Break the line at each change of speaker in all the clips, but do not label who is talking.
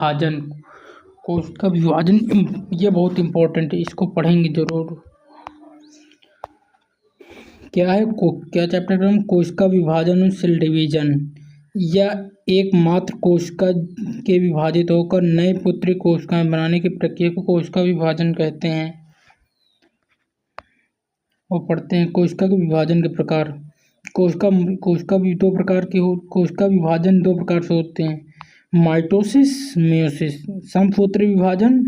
विभाजन, कोशिका विभाजन ये बहुत इम्पोर्टेंट है, इसको पढ़ेंगे जरूर। क्या है क्या चैप्टर का नाम? कोशिका विभाजन और सेल डिवीजन। या एकमात्र कोशिका के विभाजित होकर नई पुत्री कोशिकाएं बनाने की प्रक्रिया को कोशिका विभाजन कहते हैं। और पढ़ते हैं कोशिका के विभाजन के प्रकार। कोशिका भी दो प्रकार की कोशिका विभाजन दो प्रकार से होते हैं, माइटोसिस, मियोसिस। समसूत्री विभाजन,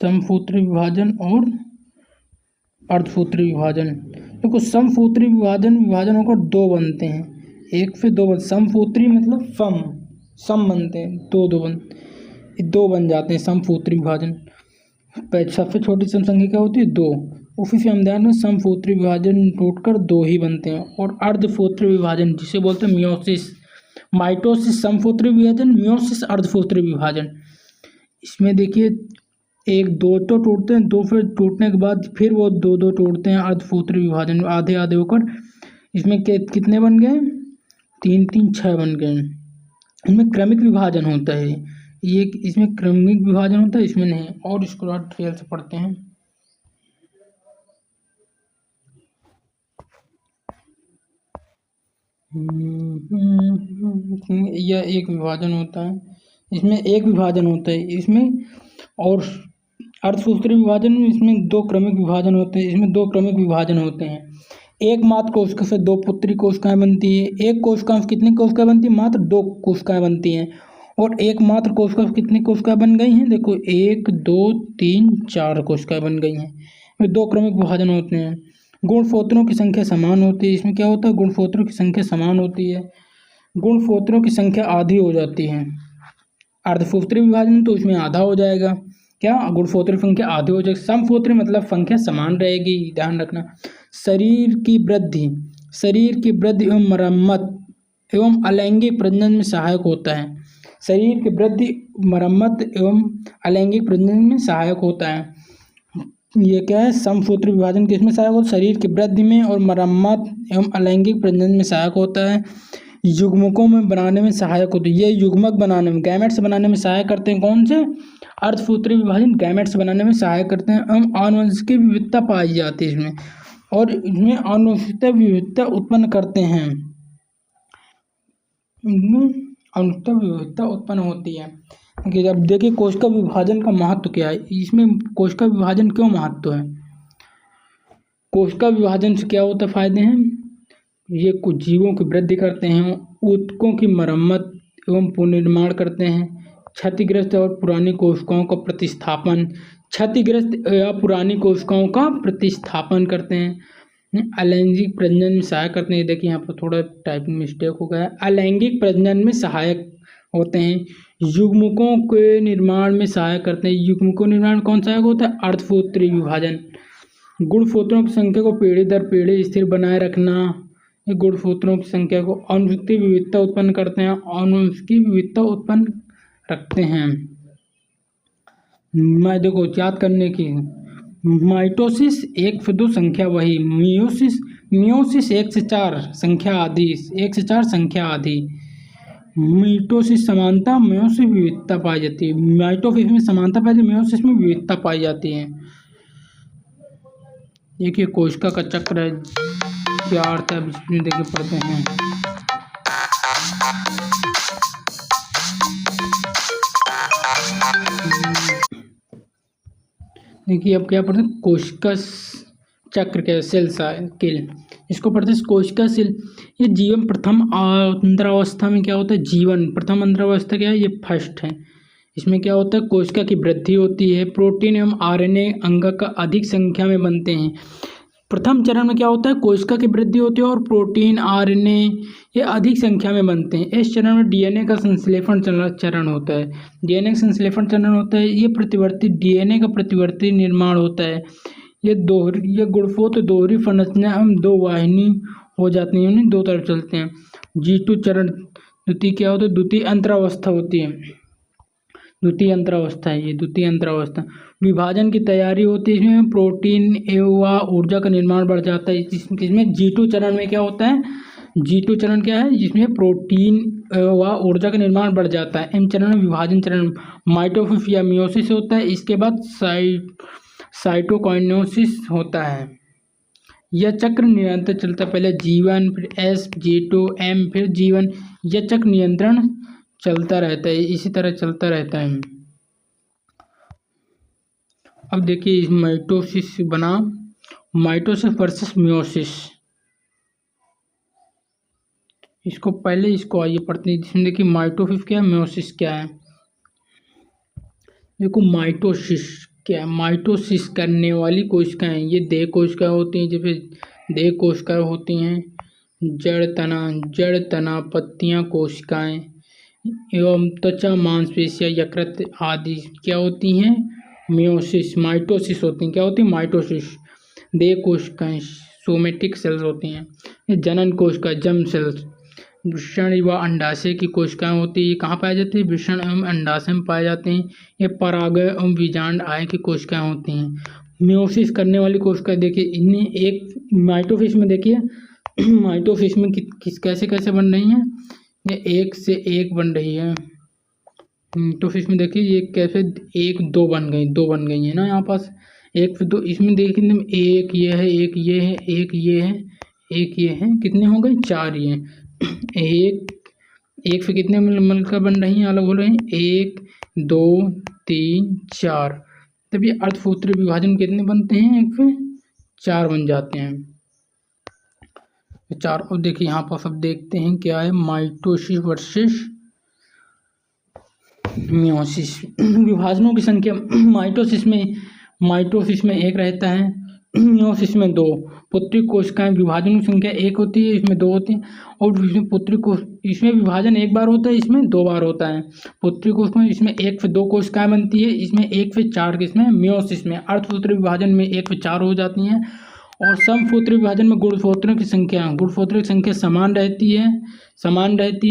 समसूत्री विभाजन और अर्धसूत्री विभाजन। देखो समसूत्री विभाजन होकर दो बनते हैं, एक से दो समसूत्री मतलब सम बनते हैं, दो बन जाते हैं समसूत्री विभाजन। सबसे छोटी सम संख्या क्या होती है? दो। उसी से हम ध्यान में समसूत्री विभाजन टूटकर दो ही बनते हैं। और अर्धसूत्री विभाजन जिसे बोलते हैं मियोसिस, माइटोसिस समसूत्री विभाजन, मियोसिस अर्धसूत्री विभाजन। इसमें देखिए एक दो तो टूटते हैं, दो फिर टूटने के बाद फिर वो दो टूटते हैं, अर्धसूत्री विभाजन आधे आधे होकर। इसमें कितने बन गए? 3 3 6 बन गए। इनमें क्रमिक विभाजन होता है, ये इसमें क्रमिक विभाजन होता है, इसमें नहीं। और इसको डिटेल से पढ़ते हैं। यह एक विभाजन होता है, इसमें एक विभाजन होता है इसमें। और अर्धसूत्री विभाजन में इसमें दो क्रमिक विभाजन होते हैं, इसमें दो क्रमिक विभाजन होते हैं। एक मात्र कोशिका से दो पुत्री कोशिकाएं बनती है। एक कोशिका से कितनी कोशिकाएं बनती है? मात्र दो कोशिकाएं बनती हैं। और एक मात्र कोशिका से कितनी कोशिकाएं बन गई हैं? देखो 1 2 3 4 कोशिकाएं बन गई हैं। ये दो क्रमिक विभाजन होते हैं। गुणसूत्रों की संख्या समान होती है। इसमें क्या होता है? गुणसूत्रों की संख्या समान होती है, गुणसूत्रों की संख्या आधी हो जाती है। अर्धसूत्री विभाजन तो इसमें आधा हो जाएगा। क्या? गुणसूत्री संख्या आधी हो जाएगी। समसूत्री मतलब संख्या समान रहेगी, ध्यान रखना। शरीर की वृद्धि एवं मरम्मत एवं अलैंगिक प्रजनन में सहायक होता है। शरीर की वृद्धि, मरम्मत एवं अलैंगिक प्रजनन में सहायक होता है। ये क्या है? समसूत्री विभाजन किसमें सहायक होता है? शरीर की वृद्धि में और मरम्मत एवं अलैंगिक प्रजनन में सहायक होता है। युग्मकों में बनाने में सहायक होती है। ये युग्मक बनाने में, गैमेट्स बनाने में सहायक करते हैं। कौन से? अर्धसूत्री विभाजन गैमेट्स बनाने में सहायक करते हैं। एवं आनुवंशिक विविधता पाई जाती है इसमें, और इसमें आनुवंशिक विविधता उत्पन्न करते हैं, आनुवंशिक विविधता उत्पन्न होती है। जब देखिए कोशिका विभाजन का महत्व क्या है, इसमें कोशिका विभाजन क्यों महत्व है? कोशिका विभाजन से क्या होता है? फायदे हैं। ये कुछ जीवों की वृद्धि करते हैं, ऊतकों की मरम्मत एवं पुनर्निर्माण करते हैं, क्षतिग्रस्त और पुरानी कोशिकाओं का प्रतिस्थापन, क्षतिग्रस्त या पुरानी कोशिकाओं का प्रतिस्थापन करते हैं। अलैंगिक प्रजनन में सहायक करते हैं। देखिए यहाँ पर थोड़ा टाइपिंग मिस्टेक हो गया है। अलैंगिक प्रजनन में सहायक होते हैं। युग्मकों के निर्माण में सहायक करते हैं। युग्मकों निर्माण कौन सहायक होता है? अर्धसूत्री विभाजन। गुणसूत्रों की संख्या को पीढ़ी दर पीढ़ी स्थिर बनाए रखना, ये गुणसूत्रों की संख्या को आनुवंशिक विविधता उत्पन्न करते हैं, आनुवंशिक विविधता उत्पन्न रखते हैं। मैं देखो याद करने की, माइटोसिस 1 से 2 संख्या वही, मियोसिस 1 से 4 संख्या आदि, 1 से 4 संख्या आदि। मिटोसिस समानता, मियोसिस विविधता पाई जाती है। माइटोसिस में समानता पाई जाती है, मियोसिस में विविधता पाई जाती है। देखिए कोशिका का चक्र है, क्या अर्थ है इसमें देखिए पढ़ते हैं। देखिए अब क्या पढ़ते हैं? कोशिका चक्र क्या है? सेल साइकिल, इसको पढ़ते हैं कोशिका सेल। ये जीवन प्रथम अंतरावस्था में क्या होता है? जीवन प्रथम अंतरावस्था क्या है? ये फर्स्ट है। इसमें क्या होता है? कोशिका की वृद्धि होती है, प्रोटीन एवं आरएनए अंगक का अधिक संख्या में बनते हैं। प्रथम चरण में क्या होता है? कोशिका की वृद्धि होती है और प्रोटीन आरएनए ये अधिक संख्या में बनते हैं। इस चरण में डीएनए का संश्लेषण चरण होता है। डीएनए का संश्लेषण चरण होता है। ये प्रतिवर्ती डीएनए का प्रतिवर्ती निर्माण होता है। ये गुणसूत्र दोहरी संरचना हम दो वाहिनी हो जाती हैं, उन्हें दो तरफ चलते हैं। G2 चरण द्वितीय क्या होता है? द्वितीय अंतरावस्था होती है। द्वितीय अंतरावस्था है ये, द्वितीय अंतरावस्था। विभाजन की तैयारी होती है, इसमें प्रोटीन एवं ऊर्जा का निर्माण बढ़ जाता है। इसमें G2 चरण में क्या होता है? G2 चरण क्या है, जिसमें प्रोटीन व ऊर्जा का निर्माण बढ़ जाता है। M चरण में विभाजन चरण माइटोसिस या मियोसिस होता है। इसके बाद साइटोकाइनेसिस होता है। यह चक्र निरंतर चलता है, पहले G1 फिर S G2 M फिर G1, यह चक्र नियंत्रण चलता रहता है, इसी तरह चलता रहता है। अब देखिए इस माइटोसिस बना माइटोसिस वर्सेस मियोसिस। इसको पहले इसको आइए पढ़ते हैं, जिसमें देखिए माइटोसिस क्या है, मियोसिस क्या है। देखो माइटोसिस क्या है, माइटोसिस करने वाली कोशिकाएं ये देह कोशिकाएं होती हैं, जैसे देह कोशिकाएं होती हैं, जड़ तना पत्तियां कोशिकाएं एवं त्वचा मांसपेशियां यकृत आदि क्या होती हैं, मियोसिस माइटोसिस होती हैं। क्या होती है, माइटोसिस। देह कोशिकाएं सोमेटिक सेल्स होती हैं। जनन कोशिका जर्म सेल्स। वृषण व अंडाशय की कोशिकाएं होती है, ये कहाँ पाई जाती है, वृषण एवं अंडाशय में पाए जाते हैं। ये परागय एवं बीजांड आय की कोशिकाएं होती हैं। मियोसिस करने वाली कोशिकाएं देखिए, इन्हें एक माइटोसिस में देखिए माइटोसिस में किस कैसे कैसे बन रही हैं, ये एक से एक बन रही है। मियोसिस में देखिए ये कैसे एक दो बन गई है ना, यहाँ पास एक से दो, इसमें देखिए एक ये है, एक ये है, एक ये है, एक ये है, कितने हो गए, चार ये एक से कितने मिलकर बन रही हैं, अलग हो रहे हैं, 1 2 3 4। तब ये अर्धसूत्री विभाजन कितने बनते हैं, एक से 4 बन जाते हैं, 4। और देखिए यहाँ पर सब देखते हैं क्या है, माइटोसिस वर्सेस मियोसिस। विभाजनों की संख्या माइटोसिस में 1 रहता है, मियोसिस में 2। पुत्री कोशिकाएं विभाजन की संख्या 1 होती है, इसमें 2 होती है। और इसमें पुत्री कोश इसमें विभाजन 1 बार होता है, इसमें 2 बार होता है। पुत्री कोश में इसमें 1 से 2 कोशिकाएं बनती है, इसमें 1 से 4 किसमें, मियोसिस में। अर्धसूत्री विभाजन में 1 से 4 हो जाती हैं। और समसूत्री विभाजन में गुणसूत्रों की संख्या समान रहती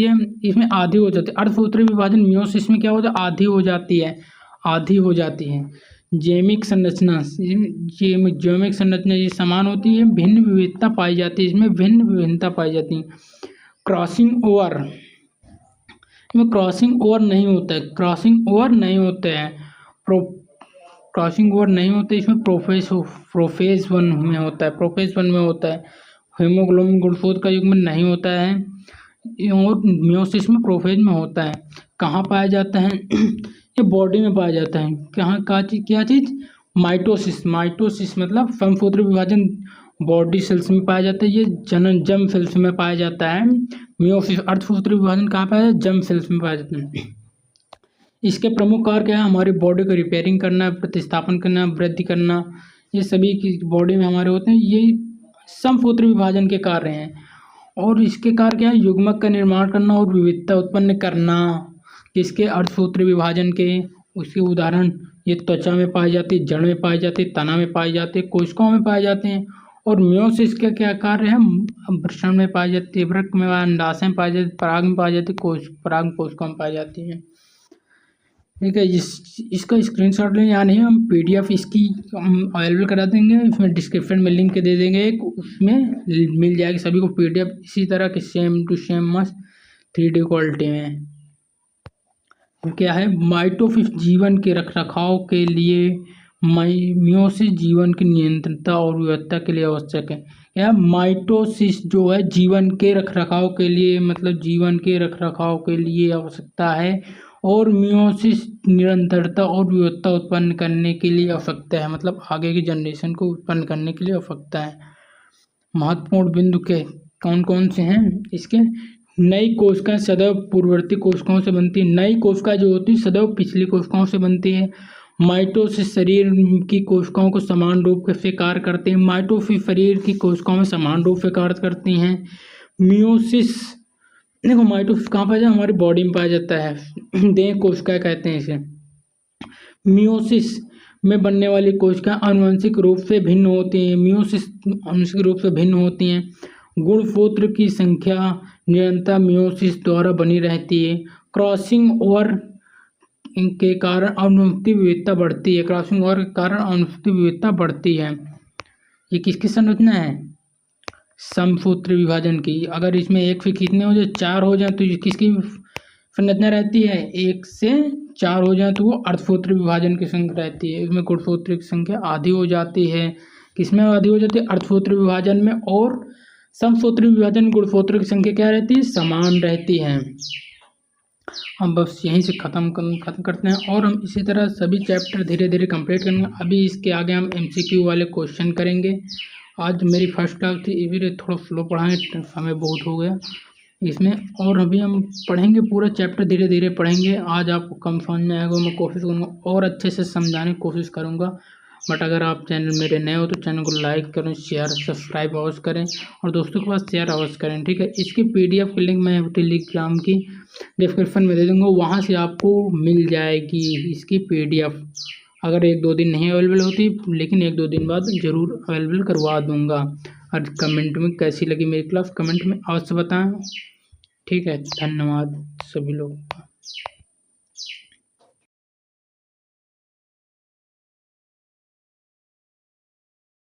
है, इसमें आधी हो जाती है। अर्धसूत्री विभाजन मियोसिस में क्या होता है, आधी हो जाती है। जैविक संरचना ये समान होती है, भिन्न विविधता पाई जाती है, इसमें भिन्न विभिन्नता पाई जाती है। क्रॉसिंग ओवर नहीं होता है, क्रॉसिंग ओवर नहीं होता है, इसमें प्रोफेज वन में होता है। हीमोग्लोबिन गुणसूत्र का युग्मन नहीं होता है, और मियोसिस में प्रोफेज में होता है। कहाँ पाया जाता है ये बॉडी में पाया जाता है। क्या चीज़, माइटोसिस मतलब समसूत्री विभाजन बॉडी सेल्स में पाया जाता है, ये जर्म सेल्स में पाया जाता है। मियोसिस अर्धसूत्री विभाजन कहाँ पाया जाता है, जर्म सेल्स में पाया जाता है। इसके प्रमुख कार्य क्या है, हमारी बॉडी को रिपेयरिंग करना, प्रतिस्थापन करना, वृद्धि करना, ये सभी की बॉडी में हमारे होते हैं, ये समसूत्री विभाजन के कार्य हैं। और इसके कार्य क्या है, युग्मक का निर्माण करना और विविधता उत्पन्न करना। किसके, अर्धसूत्री विभाजन के। उसके उदाहरण ये त्वचा में पाए जाते, जड़ में पाए जाते, तना में पाए जाते, कोशिकाओं में पाए जाते हैं। और मियोसिस का क्या कार्य है, वृषण में पाई जाती है, वृक्क में, अंडाशय में पाई जाती है, पराग में पाई जाती है, पराग कोशिकाओं में पाई जाती है। ठीक है, इसका स्क्रीनशॉट लें, यहाँ नहीं, हम PDF इसकी अवेलेबल करा देंगे, इसमें डिस्क्रिप्शन में लिंक दे देंगे एक, उसमें मिल जाएगी सभी को PDF इसी तरह के सेम टू सेम मस्त 3D क्वालिटी में। क्या है, माइटोसिस जीवन के रखरखाव के लिए, मियोसिस जीवन की नियंत्रणता और विविधता के लिए आवश्यक है। क्या, माइटोसिस जो है जीवन के रखरखाव के लिए, मतलब जीवन के रखरखाव के लिए आवश्यकता है, और मियोसिस निरंतरता और विविधता उत्पन्न करने के लिए आवश्यकता है, मतलब आगे की जनरेशन को उत्पन्न करने के लिए आवश्यकता है। महत्वपूर्ण बिंदु के कौन कौन से हैं इसके, नई कोशिकाएं सदैव पूर्ववर्ती कोशिकाओं से बनती है, नई कोशिका जो होती है सदैव पिछली कोशिकाओं से बनती है। माइटोसिस शरीर की कोशिकाओं को समान रूप से कार्य करते हैं, माइटोसिस शरीर की कोशिकाओं में समान रूप से कार्य करती हैं। मियोसिस, देखो माइटोसिस कहाँ पाया जाता है, हमारी बॉडी में पाया जाता है, देह कोशिका कहते हैं इसे। मियोसिस में बनने वाली कोशिकाएं आनुवंशिक रूप से भिन्न होती हैं, मियोसिस आनुवंशिक रूप से भिन्न होती हैं। गुणसूत्र की संख्या निरंतर मियोसिस द्वारा बनी रहती है। क्रॉसिंग ओवर के कारण आनुवंशिक विविधता बढ़ती है, क्रॉसिंग ओवर के कारण आनुवंशिक विविधता बढ़ती है। ये किसकी संरचना है, समसूत्री विभाजन की। अगर इसमें एक से कितने हो जाए, 4 हो जाए, तो ये किसकी संरचना रहती है, 1 से 4 हो जाए तो वो अर्धसूत्री विभाजन की संख्या रहती है। इसमें गुणसूत्री की संख्या आधी हो जाती है। किसमें आधी हो जाती है, अर्धसूत्री विभाजन में। और समसूत्री विभाजन गुणसूत्री की संख्या क्या रहती है, समान रहती है। हम बस यहीं से ख़त्म करते हैं और हम इसी तरह सभी चैप्टर धीरे धीरे कंप्लीट करेंगे। अभी इसके आगे हम MCQ वाले क्वेश्चन करेंगे। आज मेरी फर्स्ट क्लास थी, इसीलिए थोड़ा स्लो पढ़ाएंगे, समय बहुत हो गया इसमें। और अभी हम पढ़ेंगे, पूरा चैप्टर धीरे धीरे पढ़ेंगे। आज आपको कम समझ में आएगा, मैं कोशिश करूँगा और अच्छे से समझाने की कोशिश करूँगा। बट अगर आप चैनल मेरे नए हो तो चैनल को लाइक करें, शेयर सब्सक्राइब अवश्य करें और दोस्तों के पास शेयर अवश्य करें, ठीक है। इसकी PDF की लिंक मैं टेलीग्राम की डिस्क्रिप्शन में दे दूँगा, वहाँ से आपको मिल जाएगी इसकी PDF। अगर 1-2 दिन नहीं अवेलेबल होती, लेकिन 1-2 दिन बाद ज़रूर अवेलेबल करवा दूँगा। और कमेंट में कैसी लगी मेरी क्लास, कमेंट में अवश्य बताएं, ठीक है। धन्यवाद सभी लोग।